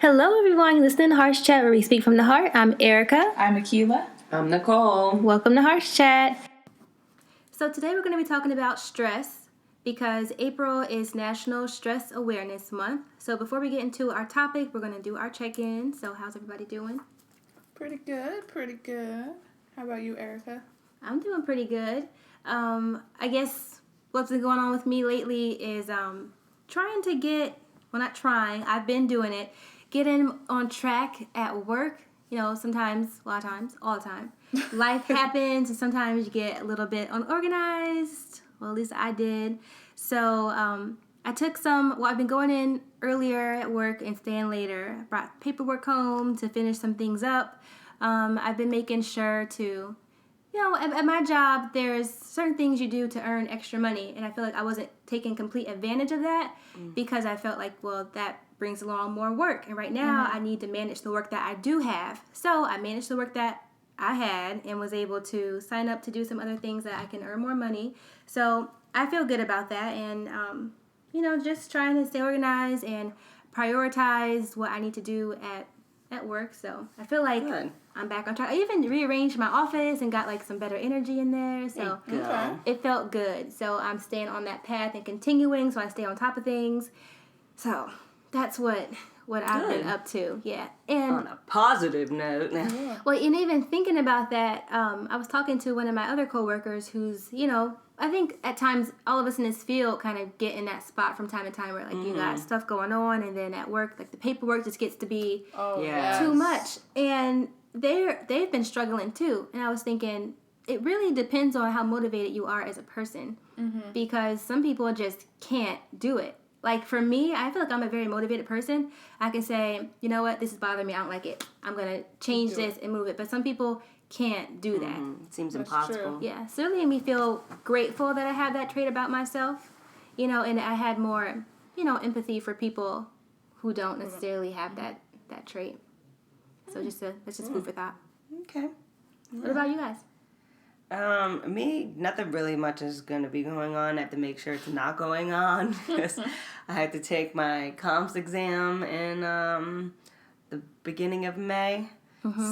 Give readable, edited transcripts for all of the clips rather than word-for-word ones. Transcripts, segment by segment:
Hello, everyone. Listening to HeartsChat, where we speak from the heart. I'm Erica. I'm Akila. I'm Nicole. Welcome to HeartsChat. So today we're going to be talking about stress because April is National Stress Awareness Month. So before we get into our topic, we're going to do our check-in. So how's everybody doing? Pretty good. How about you, Erica? I'm doing pretty good. I guess what's been going on with me lately is trying to get, well, not trying, I've been doing it, getting on track at work. You know, sometimes, a lot of times, all the time, life happens and sometimes you get a little bit unorganized. Well, at least I did. So I took I've been going in earlier at work and staying later. I brought paperwork home to finish some things up. I've been making sure to, you know, at my job, there's certain things you do to earn extra money. And I feel like I wasn't taking complete advantage of that because I felt like, well, that brings along more work. And right now I need to manage the work that I do have. So I managed the work that I had and was able to sign up to do some other things that I can earn more money. So I feel good about that. And, you know, just trying to stay organized and prioritize what I need to do at work. So I feel like I'm back on track. I even rearranged my office and got like some better energy in there. So it felt good. So I'm staying on that path and continuing so I stay on top of things. So that's what I've been up to. Yeah. And on a positive note. Well, and even thinking about that, I was talking to one of my other coworkers who's, you know, I think at times all of us in this field kind of get in that spot from time to time where like you got stuff going on, and then at work like the paperwork just gets to be too much, and they've been struggling too. And I was thinking it really depends on how motivated you are as a person, because some people just can't do it. Like for me, I feel like I'm a very motivated person. I can say, you know what, this is bothering me. I don't like it. I'm gonna change this and move it. But some people can't do that. It seems impossible. True. Yeah, so it made me feel grateful that I have that trait about myself, you know, and I had more, you know, empathy for people who don't necessarily have that trait. So that's just food for thought. Okay. What about you guys? Me, nothing really much is going to be going on. I have to make sure it's not going on because I had to take my comps exam in the beginning of May.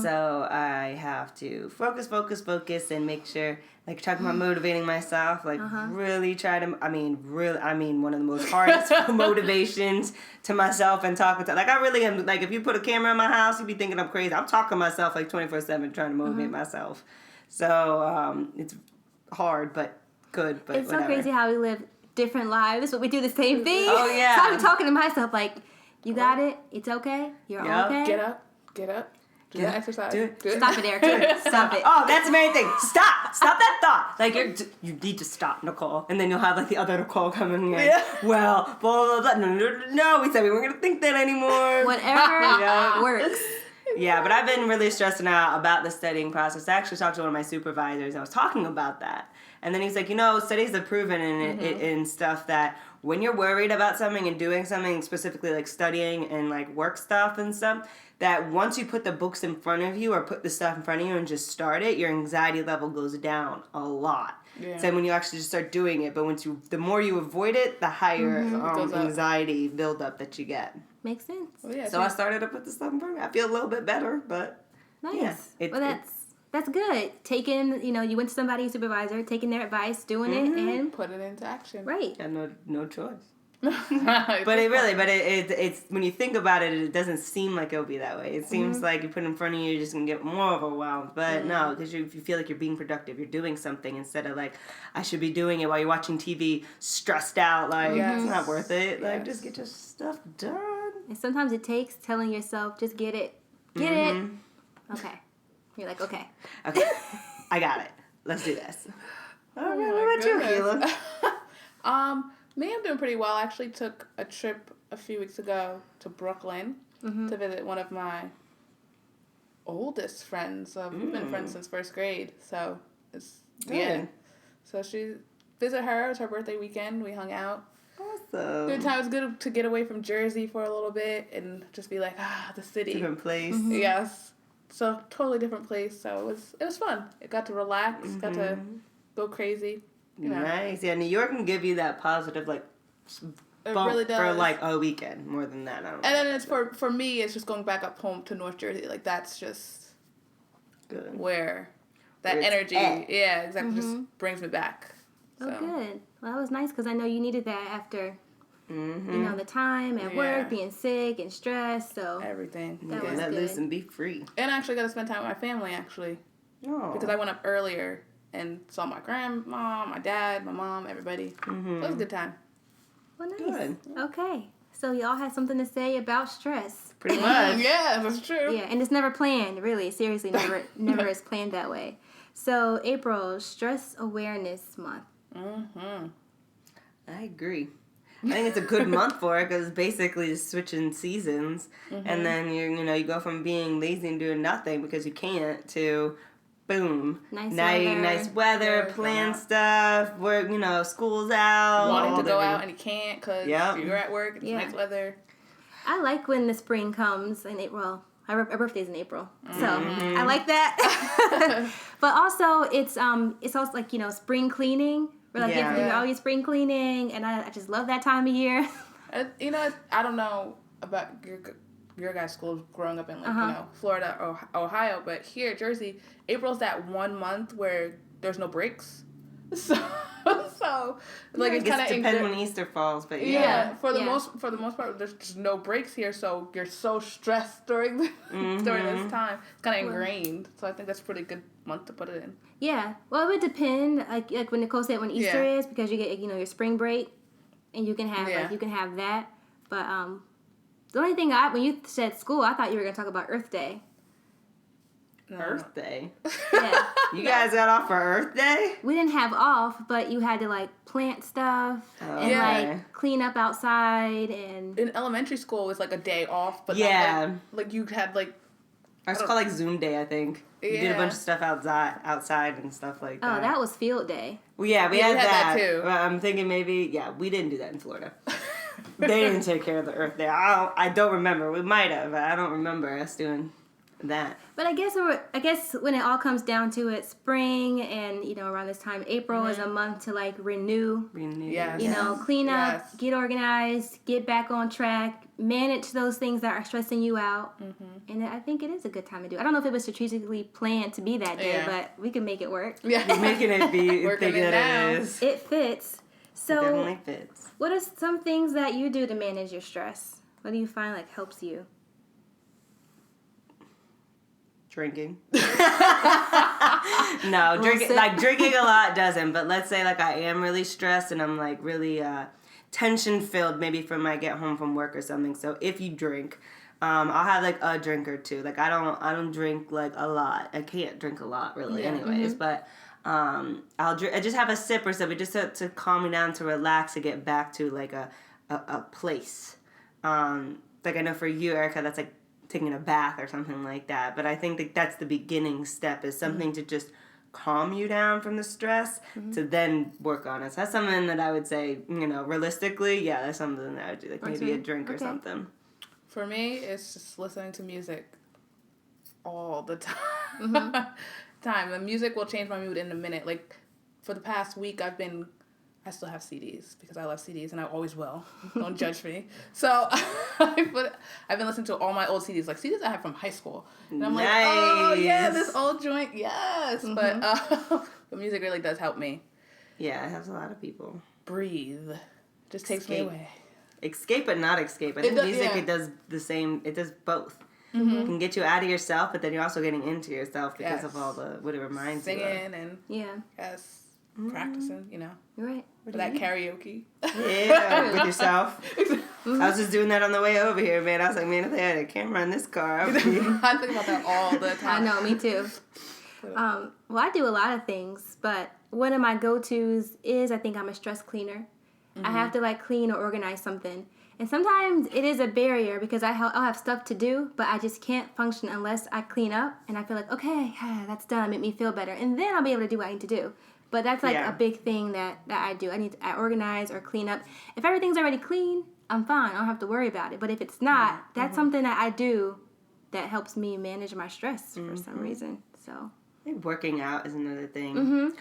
So I have to focus and make sure, like talking about motivating myself, like really try to, one of the most hardest motivations to myself and talking to, like I really am, like if you put a camera in my house, you'd be thinking I'm crazy. I'm talking to myself like 24/7 trying to motivate myself. So it's hard, but good, but it's whatever. So crazy how we live different lives, but we do the same thing. Oh, yeah. So I'm talking to myself like, you got it, it's okay, you're okay. Get up. Do that exercise. Do it. Stop it, Erica. Stop it. Oh, that's the main thing. Stop that thought. Like you need to stop, Nicole, and then you'll have like the other Nicole coming in. Well, blah blah blah. No, we said we weren't gonna think that anymore. Whatever works. Yeah, but I've been really stressing out about the studying process. I actually talked to one of my supervisors. I was talking about that. And then he's like, you know, studies have proven in stuff that when you're worried about something and doing something, specifically like studying and like work stuff and stuff, that once you put the books in front of you or put the stuff in front of you and just start it, your anxiety level goes down a lot. Yeah. So when you actually just start doing it, but the more you avoid it, the higher anxiety buildup that you get. Makes sense. Well, yeah, so I started to put the stuff in front of me. I feel a little bit better, but nice. Yeah, that's good. Taking, you know, you went to somebody's supervisor, taking their advice, doing it, and put it into action. Right. I had no choice. But it's when you think about it, it doesn't seem like it'll be that way. It seems like you put it in front of you, you're just gonna get more overwhelmed. But no, because if you feel like you're being productive, you're doing something instead of like I should be doing it while you're watching TV, stressed out. Like it's not worth it. Like just get your stuff done. And sometimes it takes telling yourself, just get it, it. Okay, you're like okay, I got it. Let's do this. All right, what about you, Keila? Me, I'm doing pretty well. I actually took a trip a few weeks ago to Brooklyn to visit one of my oldest friends. We've been friends since first grade, so it's So visit her. It was her birthday weekend. We hung out. Awesome. Good time. It was good to get away from Jersey for a little bit and just be like, the city. Different place. Yes. So totally different place. So it was fun. It got to relax. Got to go crazy. You know. Nice. Yeah, New York can give you that positive, like, bump really does. for like a weekend. More than that, I don't know. And then it's for me, it's just going back up home to North Jersey. Like, that's just Good. where that Where it's energy, at. yeah, exactly, just brings me back. Oh, So. good. Well, that was nice because I know you needed that after, Mm-hmm. you know, the time at work, being sick and stressed. So Everything. That was let good. loose and be free. And I actually got to spend time with my family, actually. Oh. Because I went up earlier and saw my grandma, my dad, my mom, everybody. Mm-hmm. So it was a good time. well, nice. Good. Okay. So y'all had something to say about stress. Pretty much. Yeah, that's true. Yeah, and it's never planned, really. Seriously, never is planned that way. So April, Stress Awareness Month. Mm-hmm. I agree. I think it's a good month for it because it's basically just switching seasons, and then you go from being lazy and doing nothing because you can't to, boom, nice weather, plan stuff, work, school's out, Wanting to go out and you can't because Yep. you're at work and it's Yeah. nice weather. I like when the spring comes in April. Our birthday's in April, so I like that. But also, it's also like spring cleaning. We're like, you have to do all your spring cleaning, and I just love that time of year. I don't know about your guys' schools growing up in Florida or Ohio, but here, Jersey, April's that 1 month where there's no breaks. So like I it's guess kind it of depends when Easter falls, but for the most part, there's just no breaks here, so you're so stressed during this time. It's kind of ingrained, so I think that's a pretty good month to put it in. Yeah, well, it would depend, like when Nicole said when Easter is, because you get your spring break, and you can have that. But the only thing when you said school, I thought you were gonna talk about Earth Day. No. Earth Day. Yeah, You guys got off for Earth Day? we didn't have off, but you had to like plant stuff and like clean up outside and. In elementary school, it's like a day off, but like you had like. It's called like Zoom Day, I think. You did a bunch of stuff outside and stuff like that. Oh, that was field day. Well, yeah, we had that too. I'm thinking maybe, we didn't do that in Florida. They didn't take care of the Earth Day. I don't remember. We might have, but I don't remember us doing that. But I guess when it all comes down to it, spring and around this time, April is a month to like renew. Yes. Clean up, get organized, get back on track, manage those things that are stressing you out. And I think it is a good time to do it. I don't know if it was strategically planned to be that day, but we can make it work. Yeah. We're making it be Working bigger it than now. it is. It fits. So, It definitely fits. what are some things that you do to manage your stress? What do you find like helps you? Drinking. No, drinking a lot doesn't. But let's say like I am really stressed and I'm like really tension filled, maybe from I get home from work or something. So if you drink, I'll have like a drink or two. Like I don't drink like a lot. I can't drink a lot really, anyways. But I just have a sip or something just to calm me down, to relax, to get back to like a place. Like I know for you, Erica, that's like taking a bath or something like that. But I think that's the beginning step, is something to just calm you down from the stress to then work on it. So that's something that I would say, realistically, that's something that I would do, like maybe a drink or something. For me, it's just listening to music all the time. The music will change my mood in a minute. Like for the past week, I still have CDs because I love CDs and I always will. Don't judge me. So I've been listening to all my old CDs, like CDs I have from high school. And I'm like, oh yeah, this old joint, yes. But the music really does help me. Yeah, it helps a lot of people. Breathe. Just takes me away. Escape but not escape. I think music, it does the same, it does both. It can get you out of yourself, but then you're also getting into yourself because of all what it reminds you of. Singing and practicing, You're right. For that karaoke. Yeah, with yourself. I was just doing that on the way over here, man. I was like, man, if they had a camera in this car, I would be... I think about that all the time. I know, me too. Well, I do a lot of things, but one of my go-tos is I think I'm a stress cleaner. I have to like clean or organize something. And sometimes it is a barrier because I'll have stuff to do, but I just can't function unless I clean up and I feel like, okay, that's done, make me feel better. And then I'll be able to do what I need to do. But that's like a big thing that I do. I organize or clean up. If everything's already clean, I'm fine. I don't have to worry about it. But if it's not, that's something that I do that helps me manage my stress for some reason. So I think working out is another thing.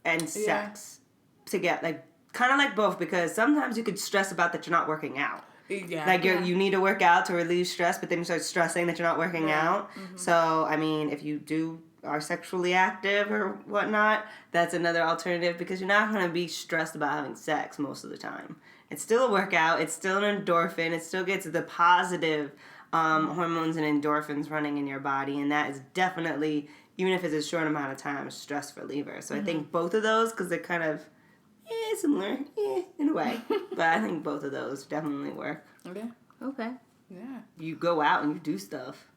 And sex. To get like kind of like both, because sometimes you could stress about that you're not working out. Yeah. Like you need to work out to relieve stress, but then you start stressing that you're not working out. Mm-hmm. So, I mean, if you are sexually active or whatnot, that's another alternative, because you're not going to be stressed about having sex most of the time. It's still a workout. It's still an endorphin. It still gets the positive hormones and endorphins running in your body, and that is definitely, even if it's a short amount of time, a stress reliever. So I think both of those, because they're kind of similar, in a way. But I think both of those definitely work. Okay. Yeah. You go out and you do stuff.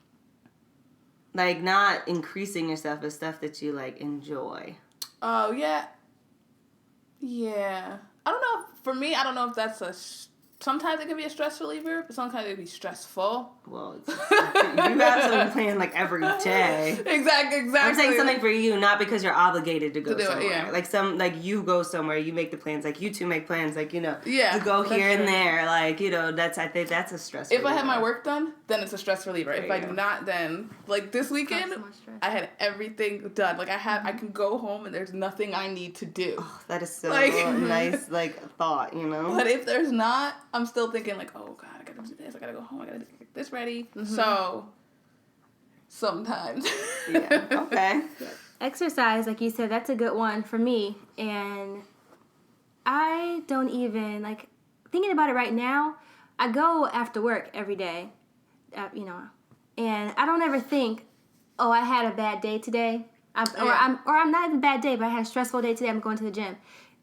Like, not increasing yourself, but stuff that you, like, enjoy. Oh, yeah. Yeah. I don't know. For me, I don't know if that's sometimes it can be a stress reliever, but sometimes it can be stressful. Well, you have something planned, like, every day. Exactly. I'm saying something for you, not because you're obligated to go somewhere. Yeah. Like, you go somewhere, you make the plans, like, you two make plans, like, to go that's here and true. there, like, I think that's a stress reliever. If I have my work done, then it's a stress reliever. If I do not, then, like, this weekend, I had everything done. Like, I can go home and there's nothing I need to do. Oh, that is so nice, like, thought, But if there's not, I'm still thinking, like, oh, God, I gotta do this, I gotta go home, I gotta get this ready. So, sometimes. Yeah, okay. Exercise, like you said, that's a good one for me. And I don't even, like, thinking about it right now, I go after work every day, and I don't ever think, oh, I had a bad day today. I'm not even a bad day, but I had a stressful day today, I'm going to the gym.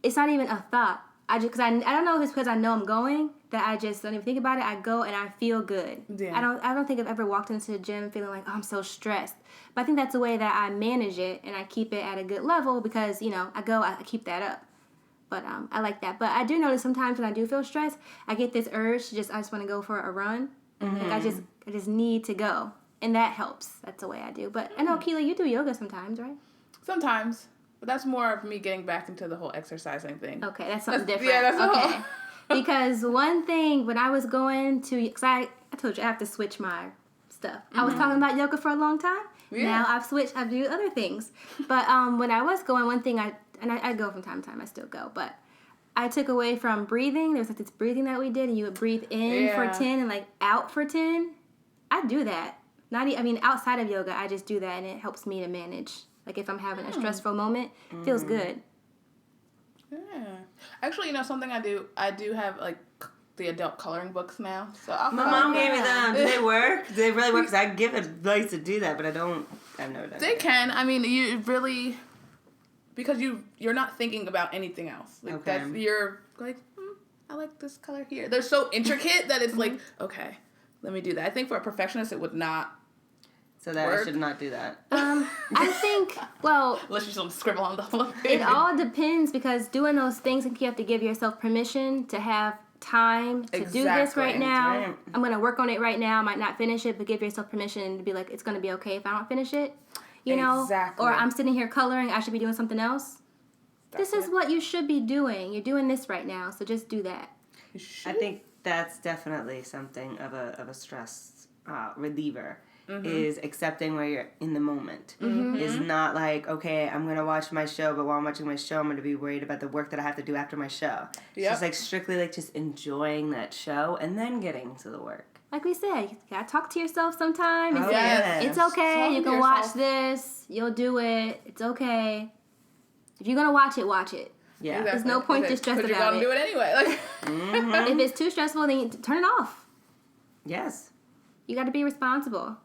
It's not even a thought. I don't know if it's because I know I'm going, that I just don't even think about it. I go and I feel good. Yeah. I don't think I've ever walked into the gym feeling like, oh, I'm so stressed. But I think that's the way that I manage it, and I keep it at a good level because, I keep that up. But I like that. But I do notice sometimes when I do feel stressed, I get this urge to I just want to go for a run. Like I just need to go. And that helps. That's the way I do. But I know, Keela, you do yoga sometimes, right? Sometimes. But that's more of me getting back into the whole exercising thing. Okay, that's something different. Yeah, that's okay. Because one thing, when I was going to, because I told you I have to switch my stuff. I was talking about yoga for a long time. Yeah. Now I've switched, I do other things. But when I was going, one thing I go from time to time, I still go, but I took away from breathing. There was like this breathing that we did, and you would breathe in for 10 and like out for 10. I do that. Outside of yoga, I just do that, and it helps me to manage. Like if I'm having a stressful moment, it feels good. Yeah. Actually, something I do have like the adult coloring books now. So my mom gave me them. Do they work? Do they really work? Because I give advice to do that, but I've never done it. They can. I mean, you really, because you're not thinking about anything else. Like you're like, I like this color here. They're so intricate that it's like, okay, let me do that. I think for a perfectionist, it would not. So that I should not do that. I think, unless you just scribble on the whole thing. It all depends, because doing those things, you have to give yourself permission to have time to do this right now. Right. I'm going to work on it right now. I might not finish it, but give yourself permission to be like, it's going to be okay if I don't finish it. Exactly. Or I'm sitting here coloring, I should be doing something else. This is what you should be doing. You're doing this right now, so just do that. I think that's definitely something of a stress reliever. Is accepting where you're in the moment. Is not like, okay, I'm going to watch my show, but while I'm watching my show, I'm going to be worried about the work that I have to do after my show. It's just like strictly like just enjoying that show and then getting to the work. Like we said, you got to talk to yourself sometime. It's okay. Talk you can watch this. You'll do it. It's okay. If you're going to watch it. Yeah. Exactly. There's no point to stress about it. Because you're going to do it anyway. If it's too stressful, then turn it off. Yes. You got to be responsible.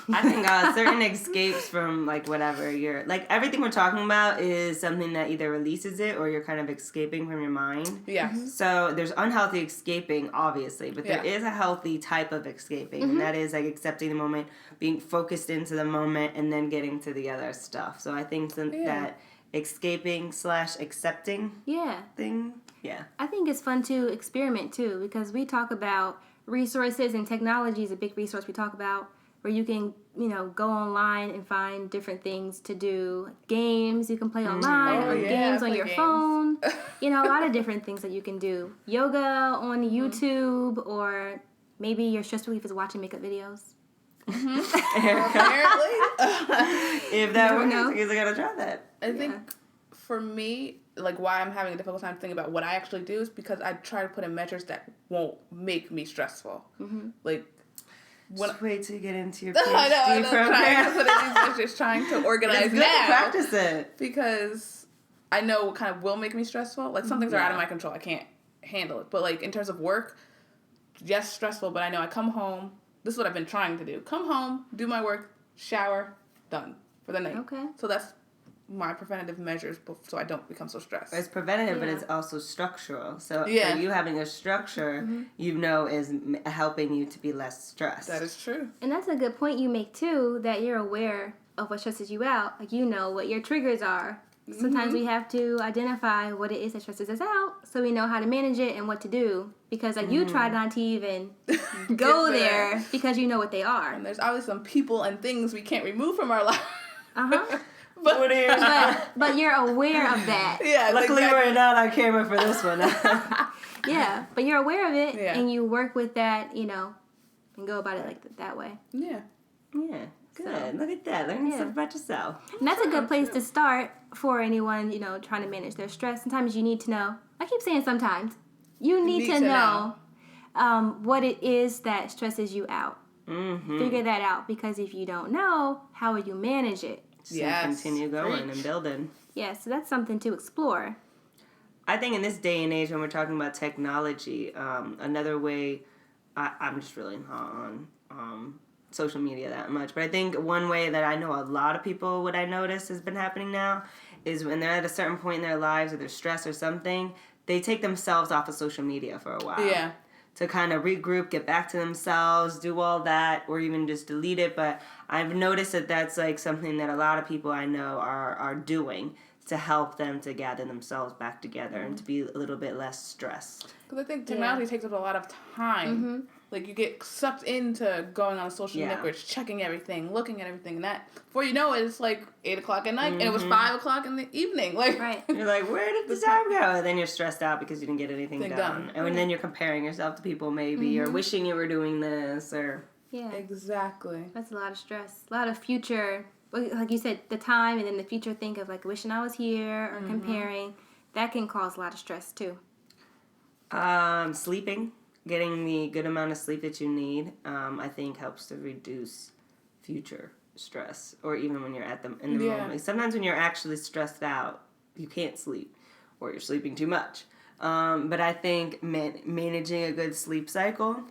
I think certain escapes from like whatever you're like, everything we're talking about is something that either releases it or you're kind of escaping from your mind. Yeah. So there's unhealthy escaping, obviously, but there is a healthy type of escaping, and that is like accepting the moment, being focused into the moment, and then getting to the other stuff. So I think that escaping / accepting thing. Yeah. I think it's fun to experiment too, because we talk about resources, and technology is a big resource we talk about, where you can, go online and find different things to do. Games you can play online, or games on your phone. A lot of different things that you can do. Yoga on YouTube, or maybe you're stressed relief is watching makeup videos. Apparently. If that works, I guess I gotta try that. I think for me, like why I'm having a difficult time thinking about what I actually do is because I try to put in measures that won't make me stressful. Like Just wait till you get into your I PhD know, program. trying to put in these measures, trying to organize It's good now. to practice it. Because I know what kind of will make me stressful. Like some things are out of my control. I can't handle it. But like in terms of work, yes, stressful, but I know I come home. This is what I've been trying to do. Come home, do my work, shower, done for the night. Okay. So that's my preventative measures so I don't become so stressed. It's preventative, but it's also structural. So for Yeah. you having a structure, you know, is helping you to be less stressed. That is true. And that's a good point you make too, that you're aware of what stresses you out. Like you know what your triggers are. Sometimes we have to identify what it is that stresses us out so we know how to manage it and what to do. Because like you try not to even go there because you know what they are. And there's obviously some people and things we can't remove from our life. Uh-huh. But you're aware of that. Yeah. Luckily, we're not on camera for this one. Yeah, but you're aware of it Yeah. and you work with that, you know, and go about it like that way. Yeah. Yeah, good. So, Look at that. Learning yeah. stuff about yourself. And that's a good place to start for anyone, you know, trying to manage their stress. Sometimes you need to know. I keep saying sometimes. You need to know what it is that stresses you out. Figure that out, because if you don't know, how will you manage it? So continue going and building. Yeah, so that's something to explore. I think in this day and age when we're talking about technology, another way, I'm just really not on social media that much, but I think one way that I know a lot of people, what I notice has been happening now, is when they're at a certain point in their lives or they're stressed or something, they take themselves off of social media for a while. Yeah. To kind of regroup, get back to themselves, do all that, or even just delete it. But I've noticed that that's like something that a lot of people I know are doing to help them to gather themselves back together and to be a little bit less stressed. Because I think technology takes up a lot of time. Like, you get sucked into going on social networks, checking everything, looking at everything, and that, before you know it, it's like 8 o'clock at night, and it was 5 o'clock in the evening. Like, You're like, where did the time go? And then you're stressed out because you didn't get anything done. And then you're comparing yourself to people maybe, or wishing you were doing this, or... Yeah. Exactly. That's a lot of stress. A lot of future, like you said, the time and then the future think of like wishing I was here or comparing. That can cause a lot of stress too. Sleeping. Getting the good amount of sleep that you need, I think helps to reduce future stress, or even when you're at the moment. Like sometimes when you're actually stressed out, you can't sleep, or you're sleeping too much. But I think managing a good sleep cycle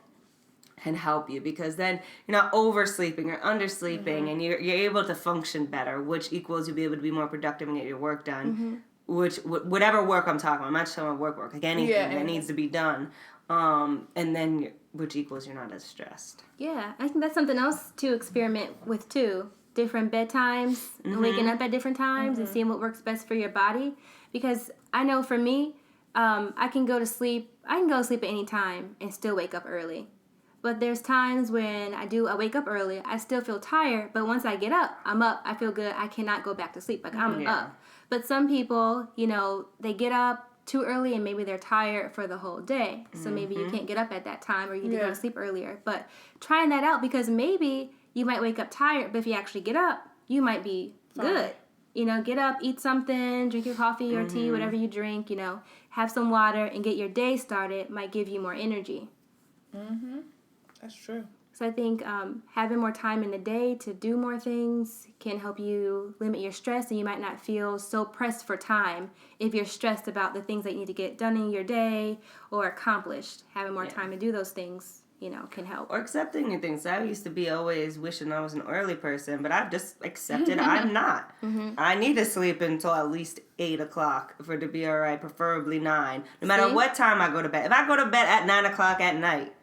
can help you, because then you're not oversleeping or undersleeping, and you're able to function better, which equals you'll be able to be more productive and get your work done. Which whatever work I'm talking about, I'm not just talking about work, like anything that needs to be done. And then, which equals you're not as stressed. Yeah, I think that's something else to experiment with too. Different bedtimes, and waking up at different times, and seeing what works best for your body. Because I know for me, I can go to sleep at any time and still wake up early. But there's times when I wake up early, I still feel tired, but once I get up, I'm up, I feel good, I cannot go back to sleep, like I'm up. But some people, you know, they get up too early and maybe they're tired for the whole day. So maybe you can't get up at that time, or you need to go to sleep earlier. But trying that out, because maybe you might wake up tired, but if you actually get up, you might be good. You know, get up, eat something, drink your coffee or tea, whatever you drink, you know, have some water and get your day started might give you more energy. That's true. So I think having more time in the day to do more things can help you limit your stress, and you might not feel so pressed for time if you're stressed about the things that you need to get done in your day or accomplished. Having more time to do those things, you know, can help. Or accepting new things. I used to be always wishing I was an early person, but I've just accepted I'm not. I need to sleep until at least 8 o'clock for it to be all right, preferably 9. No matter what time I go to bed. If I go to bed at 9 o'clock at night,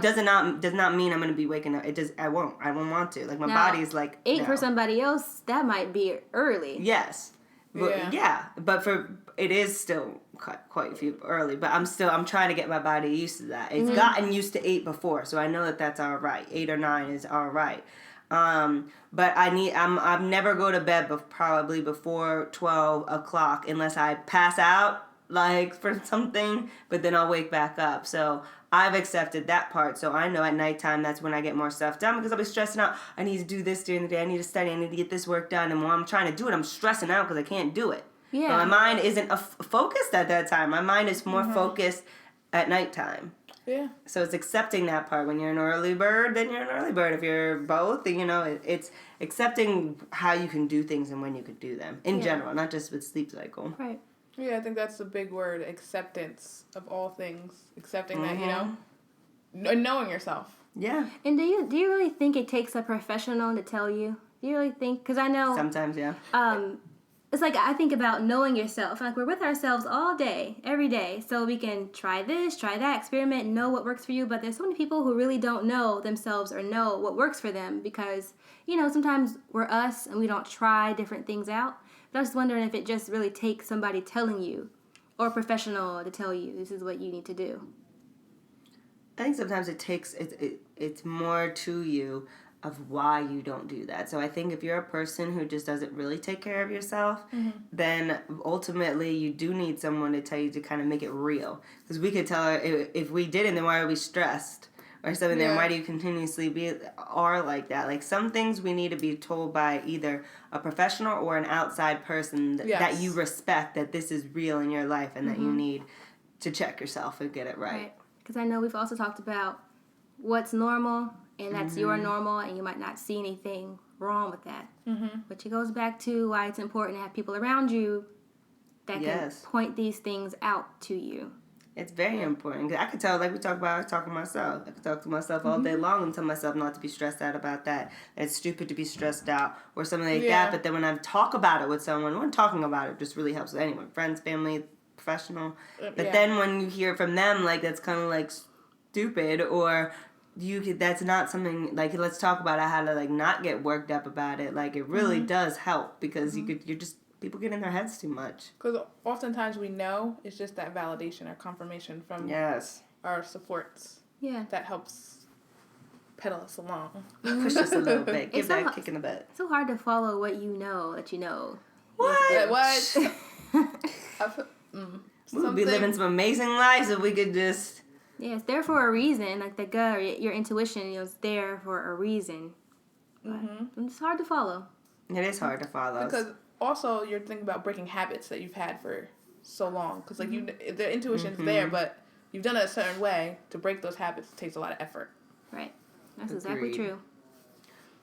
does not mean I'm gonna be waking up. I won't want to. Like my body's like 8 for somebody else, that might be early. Yes. But, but it is still quite a few early. But I'm trying to get my body used to that. It's gotten used to 8 before, so I know that's all right. 8 or 9 is all right. But I'm never go to bed probably before 12 o'clock unless I pass out like for something, but then I'll wake back up. So I've accepted that part. So I know at nighttime that's when I get more stuff done, because I'll be stressing out. I need to do this during the day. I need to study. I need to get this work done. And while I'm trying to do it, I'm stressing out because I can't do it. Yeah. But my mind isn't focused at that time. My mind is more focused at nighttime. Yeah. So it's accepting that part. When you're an early bird, then you're an early bird. If you're both, it's accepting how you can do things and when you can do them in general, not just with sleep cycle. Right. Yeah, I think that's the big word, acceptance of all things. Accepting that, knowing yourself. Yeah. And do you really think it takes a professional to tell you? Do you really think? Because I know Sometimes, yeah. It's like I think about knowing yourself. Like we're with ourselves all day, every day, so we can try this, try that, experiment, know what works for you. But there's so many people who really don't know themselves or know what works for them because sometimes we're us and we don't try different things out. But I was wondering if it just really takes somebody telling you, or a professional to tell you this is what you need to do. I think sometimes it takes it's more to you of why you don't do that. So I think if you're a person who just doesn't really take care of yourself, then ultimately you do need someone to tell you to kind of make it real. Because we could tell her if we didn't, then why are we stressed? Or something, then why do you continuously are like that? Like some things we need to be told by either a professional or an outside person that you respect, that this is real in your life and that you need to check yourself and get it right. Because I know we've also talked about what's normal, and that's your normal, and you might not see anything wrong with that. But it goes back to why it's important to have people around you that can point these things out to you. It's very important. 'Cause I could tell, like we talked about, I was talking to myself. I could talk to myself all day long and tell myself not to be stressed out about that. It's stupid to be stressed out or something like that. But then when I talk about it with someone, when talking about it just really helps with anyone, friends, family, professional. But then when you hear it from them, like that's kind of like stupid, or that's not something like, let's talk about how to like not get worked up about it. Like it really does help because people get in their heads too much. Because oftentimes we know it's just that validation or confirmation from our supports. Yeah. That helps pedal us along. Push us a little bit. Give that kick in the butt. It's so hard to follow what you know that you know. What? We would be living some amazing lives if we could just... Yeah, it's there for a reason. Like the gut, your intuition, it's there for a reason. It's hard to follow. It is hard to follow. Because also you're thinking about breaking habits that you've had for so long. Because like the intuition's there, but you've done it a certain way. To break those habits takes a lot of effort. Right. That's exactly true.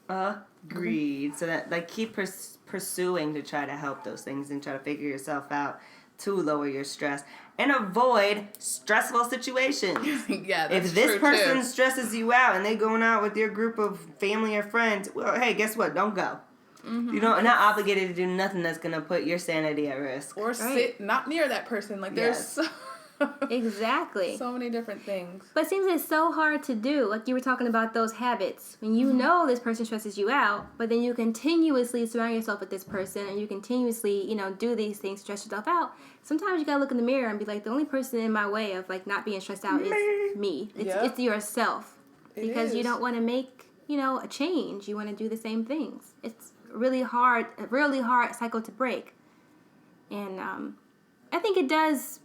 Agreed. So that like keep pursuing to try to help those things and try to figure yourself out to lower your stress and avoid stressful situations. Yeah, that's if this true person too. stresses you out and they going out with your group of family or friends, well, hey, guess what? Don't go. You don't not obligated to do nothing that's gonna put your sanity at risk. Or sit not near that person. Like there's exactly so many different things. But it seems it's so hard to do. Like you were talking about those habits. When you know this person stresses you out, but then you continuously surround yourself with this person and you continuously, do these things, stress yourself out. Sometimes you gotta look in the mirror and be like, the only person in my way of like not being stressed out is me. It's yourself. Because you don't want to make, a change. You want to do the same things. It's a really hard cycle to break. And I think it does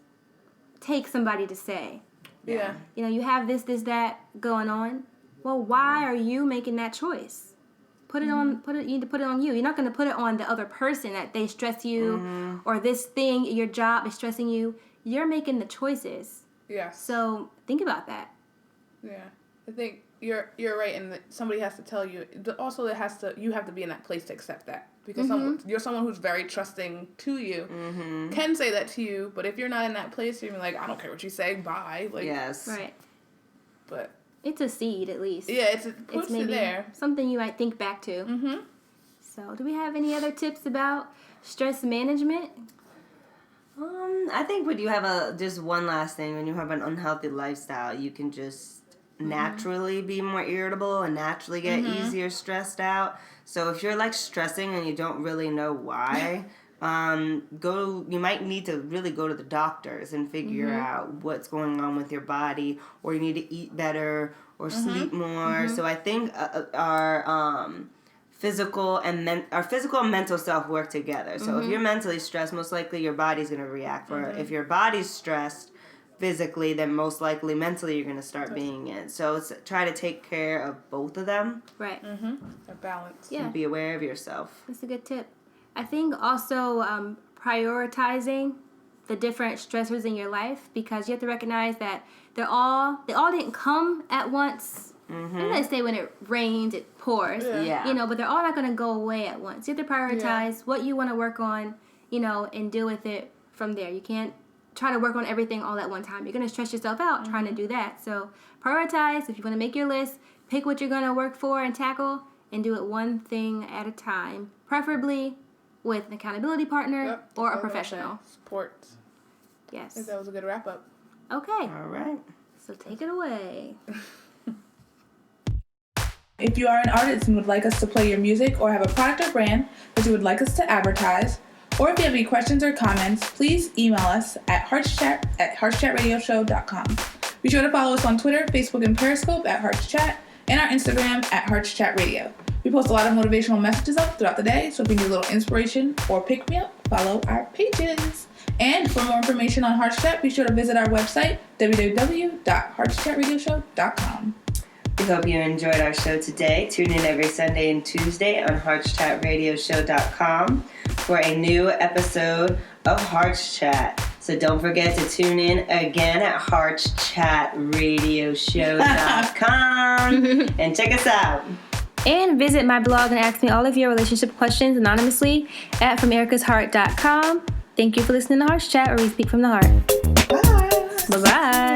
take somebody to say, you have this, that going on. Well, why are you making that choice? You need to put it on you. You're not going to put it on the other person that they stress you or this thing, your job is stressing you. You're making the choices. Yeah. So think about that. Yeah. I think you're right, and somebody has to tell you. Also, you have to be in that place to accept that. Because you're someone who's very trusting to you, can say that to you, but if you're not in that place, you're like, I don't care what you say, bye. Like, yes. Right. But it's a seed, at least. Yeah, it's maybe there. Something you might think back to. So, do we have any other tips about stress management? I think when you have just one last thing, when you have an unhealthy lifestyle, you can just naturally be more irritable and naturally get easier stressed out. So if you're like stressing and you don't really know why, you might need to really go to the doctors and figure out what's going on with your body, or you need to eat better or sleep more. So I think our physical and mental self work together. So if you're mentally stressed, most likely your body's going to react for it. If your body's stressed physically, then most likely mentally you're going to start being it. So try to take care of both of them. Right. A balance. Yeah. And be aware of yourself. That's a good tip. I think also prioritizing the different stressors in your life, because you have to recognize that they all didn't come at once. Mm-hmm. They say when it rains, it pours. Yeah. You know, but they're all not going to go away at once. You have to prioritize what you want to work on, you know, and deal with it from there. You can't try to work on everything all at one time. You're going to stress yourself out trying to do that. So prioritize. If you want to make your list, pick what you're going to work for and tackle, and do it one thing at a time, preferably with an accountability partner or a professional. Support. Yes. I think that was a good wrap up. Okay. All right. So take it away. If you are an artist and would like us to play your music, or have a product or brand that you would like us to advertise, or if you have any questions or comments, please email us at HeartsChat@HeartsChatRadioshow.com. Be sure to follow us on Twitter, Facebook, and Periscope at HeartsChat, and our Instagram at HeartsChatRadio. We post a lot of motivational messages up throughout the day, so if you need a little inspiration or pick-me-up, follow our pages. And for more information on HeartsChat, be sure to visit our website, www.HeartsChatRadioshow.com. We hope you enjoyed our show today. Tune in every Sunday and Tuesday on HeartsChatRadioshow.com for a new episode of HeartsChat. So don't forget to tune in again at HeartsChatRadioshow.com and check us out. And visit my blog and ask me all of your relationship questions anonymously at FromErica'sHeart.com. Thank you for listening to HeartsChat, where we speak from the heart. Bye. Bye-bye.